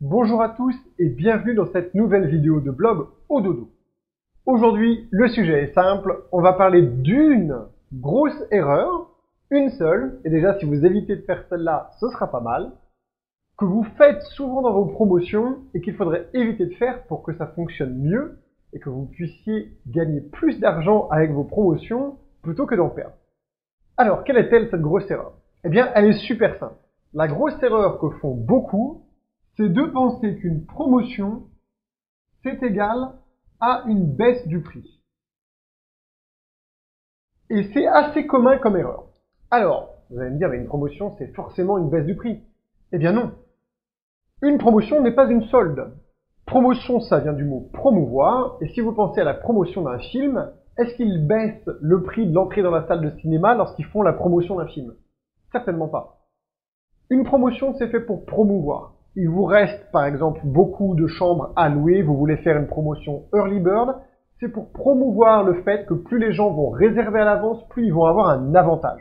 Bonjour à tous et bienvenue dans cette nouvelle vidéo de blog au dodo. Aujourd'hui, le sujet est simple, on va parler d'une grosse erreur, une seule, et déjà si vous évitez de faire celle-là, ce sera pas mal, que vous faites souvent dans vos promotions et qu'il faudrait éviter de faire pour que ça fonctionne mieux et que vous puissiez gagner plus d'argent avec vos promotions plutôt que d'en perdre. Alors, quelle est-elle cette grosse erreur? Eh bien, elle est super simple. La grosse erreur que font beaucoup, c'est de penser qu'une promotion, c'est égal à une baisse du prix. Et c'est assez commun comme erreur. Alors, vous allez me dire, mais une promotion, c'est forcément une baisse du prix. Eh bien non. Une promotion n'est pas une solde. Promotion, ça vient du mot promouvoir, et si vous pensez à la promotion d'un film, est-ce qu'ils baissent le prix de l'entrée dans la salle de cinéma lorsqu'ils font la promotion d'un film? Certainement pas. Une promotion, c'est fait pour promouvoir. Il vous reste, par exemple, beaucoup de chambres à louer, vous voulez faire une promotion Early Bird, c'est pour promouvoir le fait que plus les gens vont réserver à l'avance, plus ils vont avoir un avantage.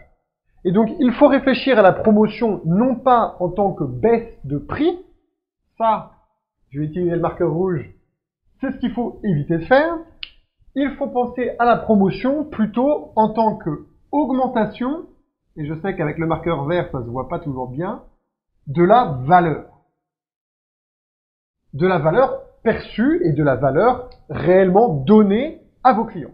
Et donc, il faut réfléchir à la promotion non pas en tant que baisse de prix, ça, je vais utiliser le marqueur rouge, c'est ce qu'il faut éviter de faire. Il faut penser à la promotion plutôt en tant que augmentation, et je sais qu'avec le marqueur vert, ça se voit pas toujours bien, de la valeur. De la valeur perçue et de la valeur réellement donnée à vos clients.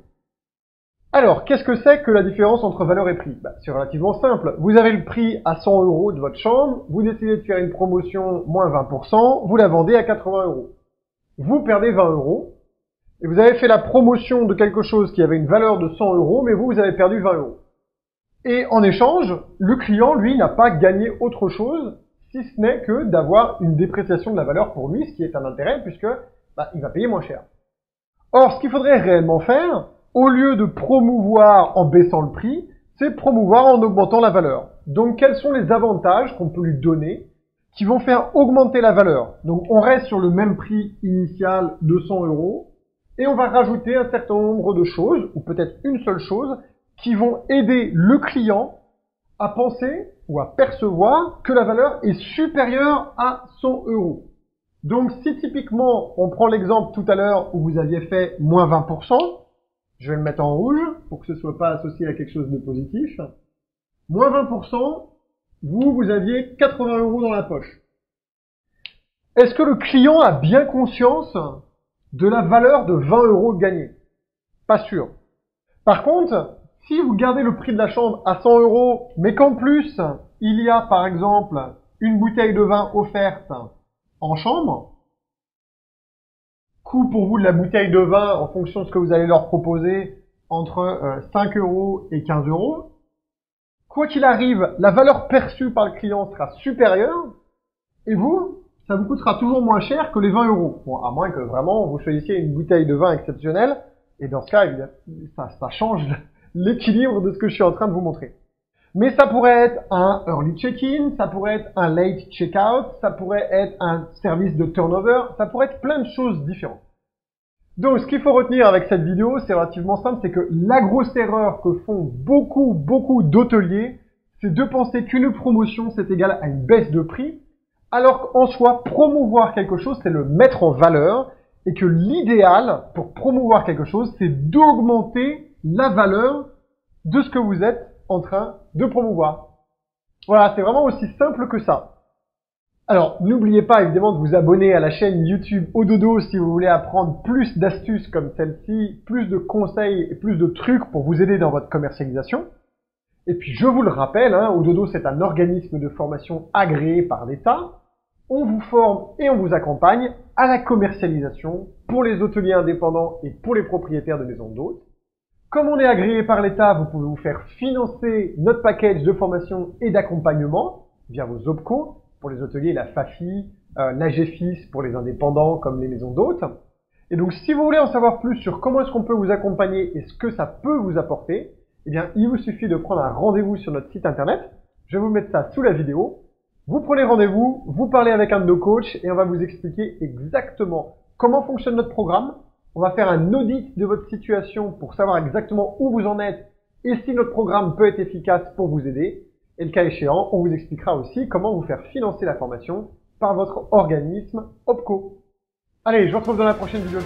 Alors, qu'est-ce que c'est que la différence entre valeur et prix? C'est relativement simple. Vous avez le prix à 100 € de votre chambre, vous décidez de faire une promotion moins 20%, vous la vendez à 80 €. Vous perdez 20 €, et vous avez fait la promotion de quelque chose qui avait une valeur de 100 €, mais vous avez perdu 20 €. Et en échange, le client, lui, n'a pas gagné autre chose, si ce n'est que d'avoir une dépréciation de la valeur pour lui, ce qui est un intérêt, puisque il va payer moins cher. Or, ce qu'il faudrait réellement faire, au lieu de promouvoir en baissant le prix, c'est promouvoir en augmentant la valeur. Donc, quels sont les avantages qu'on peut lui donner qui vont faire augmenter la valeur? Donc, on reste sur le même prix initial de 100 €, et on va rajouter un certain nombre de choses, ou peut-être une seule chose, qui vont aider le client à penser ou à percevoir que la valeur est supérieure à 100 €. Donc, si typiquement, on prend l'exemple tout à l'heure où vous aviez fait moins 20%, je vais le mettre en rouge pour que ce ne soit pas associé à quelque chose de positif. Moins 20%, vous aviez 80 € dans la poche. Est-ce que le client a bien conscience de la valeur de 20 € gagnés? Pas sûr. Par contre, si vous gardez le prix de la chambre à 100 €, mais qu'en plus, il y a par exemple une bouteille de vin offerte en chambre, coût pour vous de la bouteille de vin en fonction de ce que vous allez leur proposer entre 5 € et 15 €, quoi qu'il arrive, la valeur perçue par le client sera supérieure, et vous, ça vous coûtera toujours moins cher que les 20 €. Bon, à moins que vraiment vous choisissiez une bouteille de vin exceptionnelle, et dans ce cas, évidemment, ça change l'équilibre de ce que je suis en train de vous montrer. Mais ça pourrait être un early check-in, ça pourrait être un late check-out, ça pourrait être un service de turnover, ça pourrait être plein de choses différentes. Donc, ce qu'il faut retenir avec cette vidéo, c'est relativement simple, c'est que la grosse erreur que font beaucoup d'hôteliers, c'est de penser qu'une promotion, c'est égal à une baisse de prix, alors qu'en soi, promouvoir quelque chose, c'est le mettre en valeur, et que l'idéal pour promouvoir quelque chose, c'est d'augmenter la valeur de ce que vous êtes en train de promouvoir. Voilà, c'est vraiment aussi simple que ça. Alors, n'oubliez pas évidemment de vous abonner à la chaîne YouTube Au Dodo si vous voulez apprendre plus d'astuces comme celle-ci, plus de conseils et plus de trucs pour vous aider dans votre commercialisation. Et puis, je vous le rappelle, Au Dodo, c'est un organisme de formation agréé par l'État. On vous forme et on vous accompagne à la commercialisation pour les hôteliers indépendants et pour les propriétaires de maisons d'hôtes. Comme on est agréé par l'État, vous pouvez vous faire financer notre package de formation et d'accompagnement via vos OPCO pour les hôteliers, la FAFI, l'AGFIS pour les indépendants comme les maisons d'hôtes. Et donc, si vous voulez en savoir plus sur comment est-ce qu'on peut vous accompagner et ce que ça peut vous apporter, eh bien, il vous suffit de prendre un rendez-vous sur notre site internet. Je vais vous mettre ça sous la vidéo. Vous prenez rendez-vous, vous parlez avec un de nos coachs et on va vous expliquer exactement comment fonctionne notre programme. On va faire un audit de votre situation pour savoir exactement où vous en êtes et si notre programme peut être efficace pour vous aider. Et le cas échéant, on vous expliquera aussi comment vous faire financer la formation par votre organisme OPCO. Allez, je vous retrouve dans la prochaine vidéo.